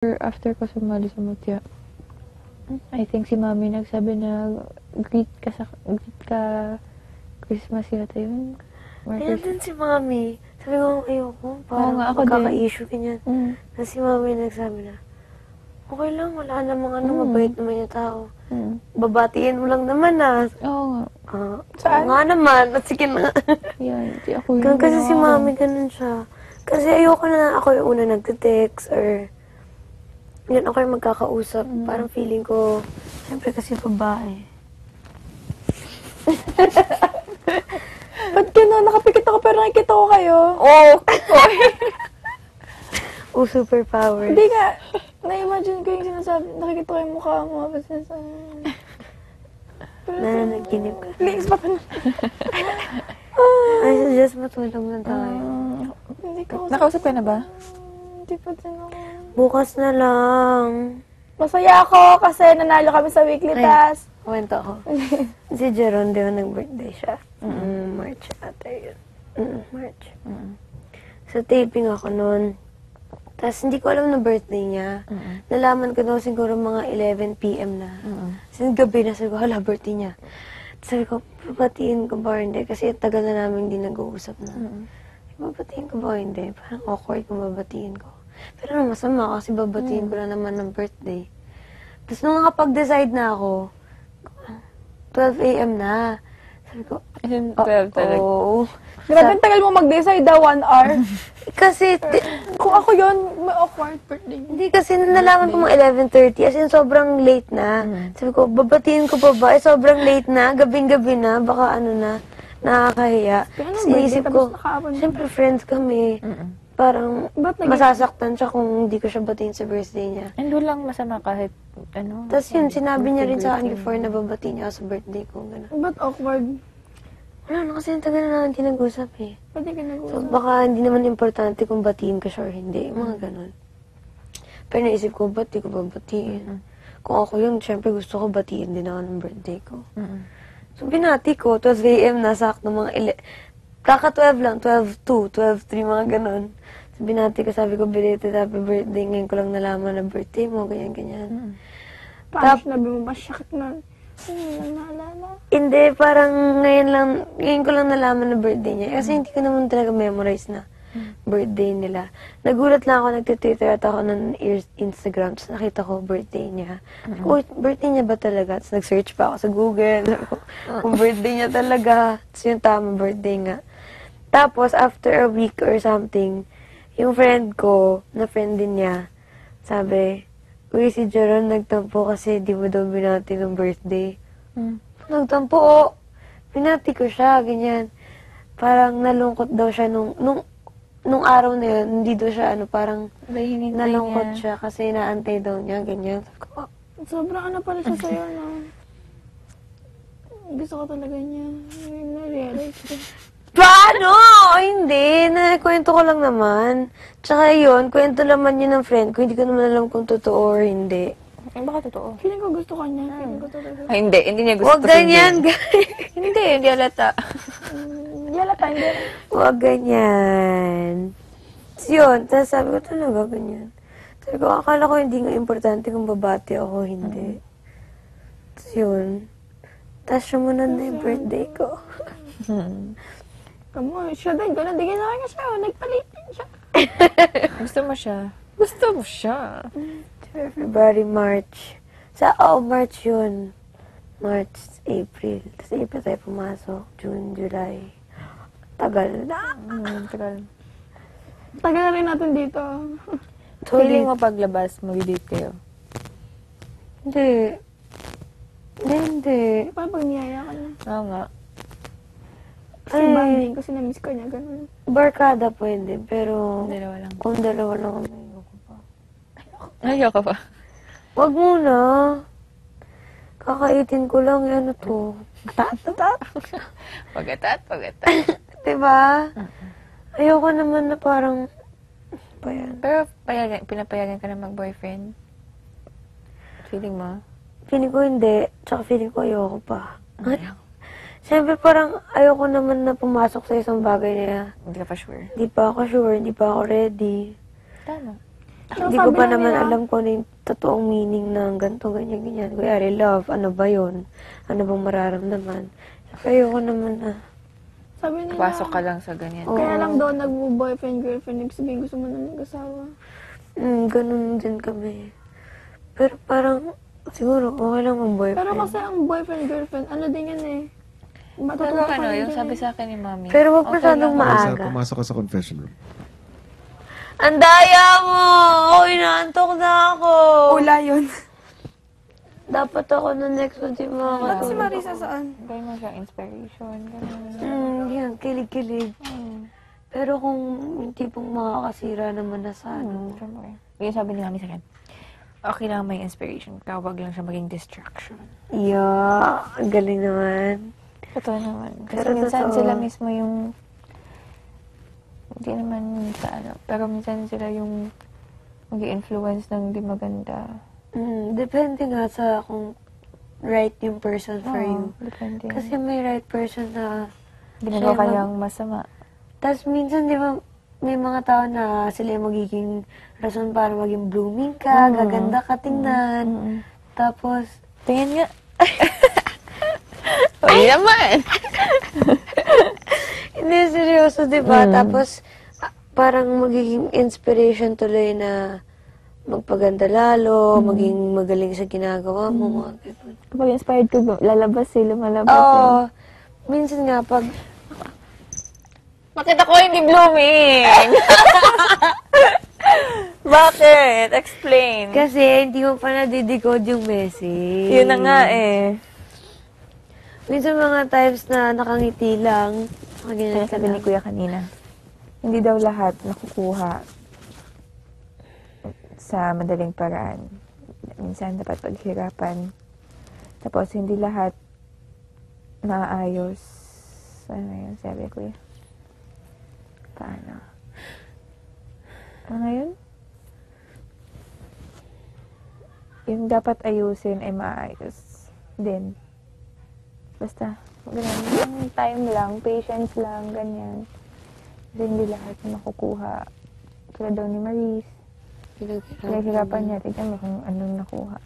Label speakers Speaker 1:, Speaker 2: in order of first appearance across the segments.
Speaker 1: After ko sumali sa Mutya, I think si Mami nagsabi na greet ka Christmas yata yun.
Speaker 2: Kaya din si Mami. Sabi ko, ayoko.
Speaker 1: Oo
Speaker 2: Parang
Speaker 1: nga, ako din.
Speaker 2: magkaka-issue, ganyan.
Speaker 1: Mm.
Speaker 2: Tapos si Mami nagsabi na, okay lang, wala namang mabait naman yung tao. Babatiin mo lang naman
Speaker 1: Oo nga.
Speaker 2: Oo nga naman. At sige na.
Speaker 1: Yan, di ako yung
Speaker 2: Kasi si
Speaker 1: ginawa ko.
Speaker 2: Mami, ganun siya. Kasi ayoko na ako yung una nagte-text or yun ako yung magkakausap. Parang feeling ko, siyempre kasi babae.
Speaker 3: Ba't gano'n? Nakapikit ako pero nakikita ko kayo.
Speaker 2: Oh, superpowers.
Speaker 3: Hindi nga. Na-imagine ko yung sinasabi. Nakikita ko yung mukha mo. Ba't sinasabi?
Speaker 2: Nananaginip ka.
Speaker 3: Please, baka na.
Speaker 2: I suggest matulog na tayo.
Speaker 3: Hindi ko
Speaker 1: Nakausap ka na ba?
Speaker 3: Hindi pa din ako.
Speaker 2: Bukas na lang.
Speaker 3: Masaya ako kasi nanalo kami sa weekly task.
Speaker 2: Kwento ako. Si Jeron, di ba nag-birthday siya? March ata yun. March. So, taping ako noon. Tapos, hindi ko alam na birthday niya. Nalaman ko daw siguro mga 11 p.m. na. Kasi gabi na, sabi ko, hala, birthday niya. Sabi ko, babatiin ko ba hindi? Kasi tagal na namin hindi nag-uusap na. Babatiin ko ba hindi? Parang awkward kung babatiin ko. Pero ano, masama kasi babatiin ko na naman ng birthday. Tapos nung nakapag-decide na ako, 12 a.m. na. Sabi ko,
Speaker 1: 12 talaga.
Speaker 2: oh.
Speaker 3: Grabe, ang tagal mo mag-decide 1 hour.
Speaker 2: Kasi,
Speaker 3: Kung ako yun, may awkward birthday.
Speaker 2: hindi kasi nalaman ko mga 11:30, as in sobrang late na. Sabi ko, babatiin ko pa ba? Sobrang late na, gabing-gabi na, baka ano na, nakakahiya.
Speaker 3: Kaya nung
Speaker 2: Tapos
Speaker 3: birthday,
Speaker 2: iisip
Speaker 3: tapos
Speaker 2: ko,
Speaker 3: nakaabot na.
Speaker 2: syempre friends kami. Parang
Speaker 3: Ba't naging-
Speaker 2: masasaktan siya kung hindi ko siya batiin sa birthday niya.
Speaker 1: And lang masama kahit ano.
Speaker 2: Tapos yun, sinabi niya rin sa akin
Speaker 1: birthday.
Speaker 2: before na babatiin niya ako sa birthday ko. Gano'n.
Speaker 3: Ba't awkward?
Speaker 2: Wala na kasi ang tagal na natin hindi nag-usap eh.
Speaker 3: Ba't di ka
Speaker 2: So
Speaker 3: nag-uusap?
Speaker 2: baka hindi naman importante kung batiin ko siya or hindi. Mga gano'n. Pero naisip ko, ba't di ko babatiin? Kung ako yun, syempre gusto ko batiin din ako ng birthday ko. So binati ko, 12 a.m. na sakto mga kaka-12 lang, 12:02, 12:03, mga gano'n. So binati ko, sabi ko, belated happy birthday. Ngayon ko lang nalaman na birthday mo, ganyan-ganyan.
Speaker 3: Paano sinabi mo ba? Shakit na. Hindi lang naalala.
Speaker 2: Hindi, parang ngayon ko lang nalaman na birthday niya. Kasi hindi ko naman talaga memorize na birthday nila. Nagulat lang ako, nagtitwitter at ako ng Instagram, tapos nakita ko birthday niya. Uy, birthday niya ba talaga? Tapos nag-search pa ako sa Google. Kung birthday niya talaga. Tapos yung tama, birthday nga. Tapos, after a week or something, yung friend ko, na friend din niya, sabi, uy, si Jeron nagtampo kasi di mo daw binati ng birthday. Nagtampo, oh. Binati ko siya, ganyan. Parang nalungkot daw siya nung araw na yun, hindi daw siya, parang nalungkot siya kasi naantay daw niya, ganyan. Sabi ko, oh,
Speaker 3: Sobrang ano pala siya sa'yo, no? Gusto ko talaga niya. Na-realize ko.
Speaker 2: paano? Hindi, nakwento ko lang naman. Tsaka yun, kwento naman yun ng friend ko, hindi ko naman alam kung totoo or hindi.
Speaker 1: Ay, baka totoo.
Speaker 3: Feeling ko gusto ka niya. Feeling ko talaga.
Speaker 1: Ay, hindi niya gusto.
Speaker 2: Huwag ganyan, guys.
Speaker 1: Hindi halata.
Speaker 3: Yala pa, hindi.
Speaker 2: Huwag ganyan. So, yun, tapos sabi ko talaga ganyan. Sabi ko, akala ko hindi nga importante kung babati ako, hindi. Tapos yun. Tapos sumunod na yung birthday ko.
Speaker 3: Come on, siya din. Ganun, di ginawa niya siya. Nagpalitin siya.
Speaker 1: Gusto mo siya? Gusto mo siya.
Speaker 2: February, March. March yun. March, April. Tapos April tayo pumasok. June, July. Tagal na.
Speaker 1: Tagal.
Speaker 3: Tagal na rin natin dito.
Speaker 1: Feeling mo paglabas, mag-date kayo?
Speaker 2: Hindi. Hindi.
Speaker 3: Paano pag niyaya ka niya?
Speaker 1: Oo nga.
Speaker 3: Kasi bonding, kasi na-miss ko niya, ganun.
Speaker 2: Barkada pwede, pero
Speaker 1: Dalawa lang.
Speaker 2: kung dalawa lang kami, ayoko pa.
Speaker 1: Ayoko pa.
Speaker 2: Wag muna. Kakaitin ko lang, ano to.
Speaker 1: Pagatat.
Speaker 2: Diba? Ayoko naman na parang, pa yan.
Speaker 1: Pero pinapayagan ka na mag-boyfriend? Feeling mo?
Speaker 2: Feeling ko hindi, tsaka feeling ko ayoko pa. Siyempre parang ayoko naman na pumasok sa isang bagay na
Speaker 1: Hindi ka pa sure.
Speaker 2: hindi pa ako sure, hindi pa ako ready.
Speaker 1: Tama.
Speaker 2: Hindi ko pa naman alam kung ano yung totoong meaning ng ganito, ganyan, ganyan. Kuyari, love, ano ba yun? Ano bang mararamdaman? Ayoko naman na.
Speaker 3: Sabi nila,
Speaker 1: Pasok ka lang sa ganyan.
Speaker 3: kaya lang daw nag-boyfriend, girlfriend, ibig sabihin gusto mo na mag-asawa.
Speaker 2: Ganun din kami. Pero parang, siguro, okay lang mag-boyfriend.
Speaker 3: Pero kasi ang boyfriend, girlfriend, ano din yan eh.
Speaker 1: Pero
Speaker 3: Matututo ka
Speaker 1: ano,
Speaker 3: din
Speaker 1: yung
Speaker 3: dyan
Speaker 1: sabi
Speaker 3: eh.
Speaker 1: sa akin ni Mami.
Speaker 2: Pero wag
Speaker 1: okay
Speaker 2: masyadong
Speaker 1: lang.
Speaker 2: maaga.
Speaker 4: Pumasok ka sa confession room.
Speaker 2: Ang daya mo! Oh, inaantok na ako!
Speaker 3: Ula yun.
Speaker 2: Dapat ako na next month yung mga
Speaker 3: Ba't si Marisa saan?
Speaker 1: Gawin mo siyang inspiration. Ganun.
Speaker 2: Yan, kilig-kilig. Pero kung yung tipong makakasira naman na sa ano.
Speaker 1: Siyempre. Yung sabi ni Mami sa akin, okay lang may inspiration ka, wag lang siya maging distraction.
Speaker 2: Yeah, ang galing naman.
Speaker 1: Totoo naman. Kasi
Speaker 2: Pero
Speaker 1: minsan
Speaker 2: totoo.
Speaker 1: sila mismo yung, hindi naman sa ano, pero minsan sila yung mag-influence ng di maganda.
Speaker 2: Depende nga sa kung right yung person for you.
Speaker 1: Depende.
Speaker 2: Kasi may right person na
Speaker 1: ginagawa
Speaker 2: siya
Speaker 1: ka
Speaker 2: yung
Speaker 1: niyang masama.
Speaker 2: Tapos minsan, di ba, may mga tao na sila yung magiging rason para maging blooming ka, gaganda ka tingnan. Tapos,
Speaker 1: Tingin nga. Ay naman!
Speaker 2: hindi, seryoso, di ba? Tapos, parang magiging inspiration tuloy na magpaganda lalo, maging magaling sa ginagawa mo, mga ganun.
Speaker 1: Kapag inspired ka, lalabas lumalabas.
Speaker 2: Oo. Minsan nga, pag
Speaker 1: Bakit ako hindi blooming? Bakit? Explain.
Speaker 2: kasi hindi mo pa nadidecode yung message.
Speaker 1: Yun na nga eh.
Speaker 2: Minsan mga times na nakangiti lang,
Speaker 1: Kaya
Speaker 2: nakaganyan ka
Speaker 1: sabi ni
Speaker 2: lang.
Speaker 1: Kuya kanina, hindi daw lahat nakukuha sa madaling paraan. Minsan dapat paghirapan. Tapos hindi lahat maayos. Ano yun, sabi ko Kuya? Paano? Ano ngayon? Yung dapat ayusin ay maayos din. Basta, ganun. Yung time lang, patience lang, ganyan. Kasi hindi lahat na makukuha. Tulad daw ni Maris. Pinaghirapan niya. Tignan mo kung anong nakuha.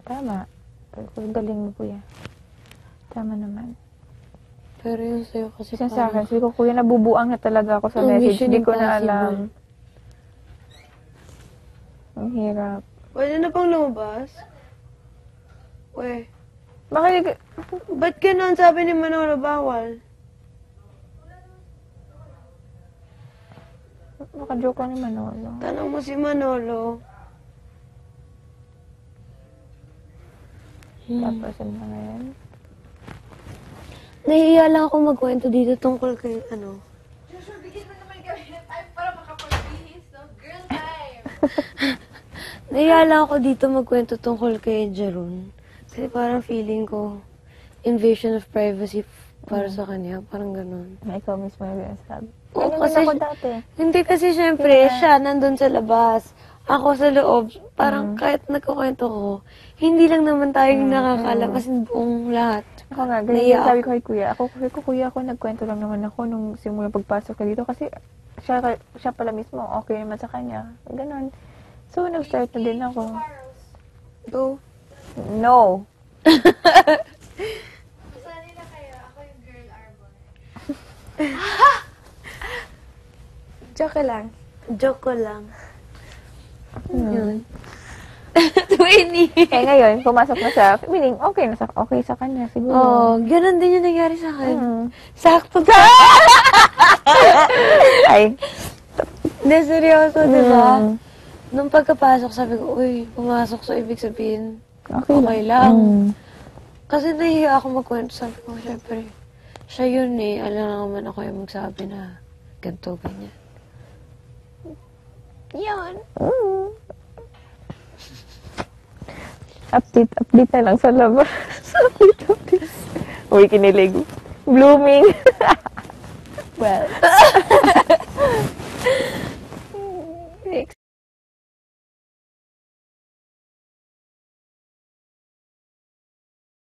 Speaker 1: Tama. Pero kung galing mo, Kuya. Tama naman.
Speaker 2: Pero yung sa'yo kasi
Speaker 1: Kasi sa akin, sabi ko, Kuya, nabubuang na talaga ako sa
Speaker 2: Oh,
Speaker 1: message.
Speaker 2: Mission
Speaker 1: Hindi ko na
Speaker 2: Impossible.
Speaker 1: alam. Ang hirap.
Speaker 2: Pwede na pang lumabas? Uy,
Speaker 1: Bakit?
Speaker 2: ba't ganun sabi ni Manolo bawal?
Speaker 1: Naka-joke ka ni Manolo.
Speaker 2: Tanong mo si Manolo.
Speaker 1: Tapos, ano na ngayon?
Speaker 2: Nahihiya lang ako magkwento dito tungkol kay ano. Nahihiya lang ako dito magkwento tungkol kay Jeron. Kasi parang feeling ko, invasion of privacy para sa kanya. Parang ganun.
Speaker 1: Na ikaw mismo yung sabi.
Speaker 2: Oo,
Speaker 1: Ganun
Speaker 2: kasi
Speaker 1: din ako dati.
Speaker 2: Hindi kasi syempre, siya nandun sa labas. Ako sa loob. Parang kahit nagkukwento ko, hindi lang naman tayong nakakalabas ng buong lahat.
Speaker 1: Ako nga, ganyan
Speaker 2: Naiyak
Speaker 1: yung sabi ko kay Kuya. Kuya, ako nagkwento lang naman ako nung simula pagpasok ko dito kasi siya pala mismo, okay naman sa kanya. Ganon. So, nag-start na din ako.
Speaker 2: Go.
Speaker 1: No.
Speaker 3: Joke lang.
Speaker 2: Joke ko lang. Yun. 20.
Speaker 1: Eh ngayon, pumasok na siya. Meaning, okay sa kanya siguro.
Speaker 2: Oh, ganun din yung nangyari sa akin.
Speaker 1: Mm.
Speaker 2: Sakto ka.
Speaker 1: Ay.
Speaker 2: Hindi, seryoso, di ba?
Speaker 1: Mm.
Speaker 2: Nung pagkapasok, sabi ko, uy, pumasok sa ibig sabihin,
Speaker 1: Okay
Speaker 2: okay lang.
Speaker 1: Mm.
Speaker 2: Kasi nahihiya ako magkwento. Sabi ko, syempre, siya yun eh. Alam naman ako yung magsabi na ganito, ganyan. Yan.
Speaker 1: Mm. Update na lang sa labas. update. Uy, kinilig. Blooming. Well.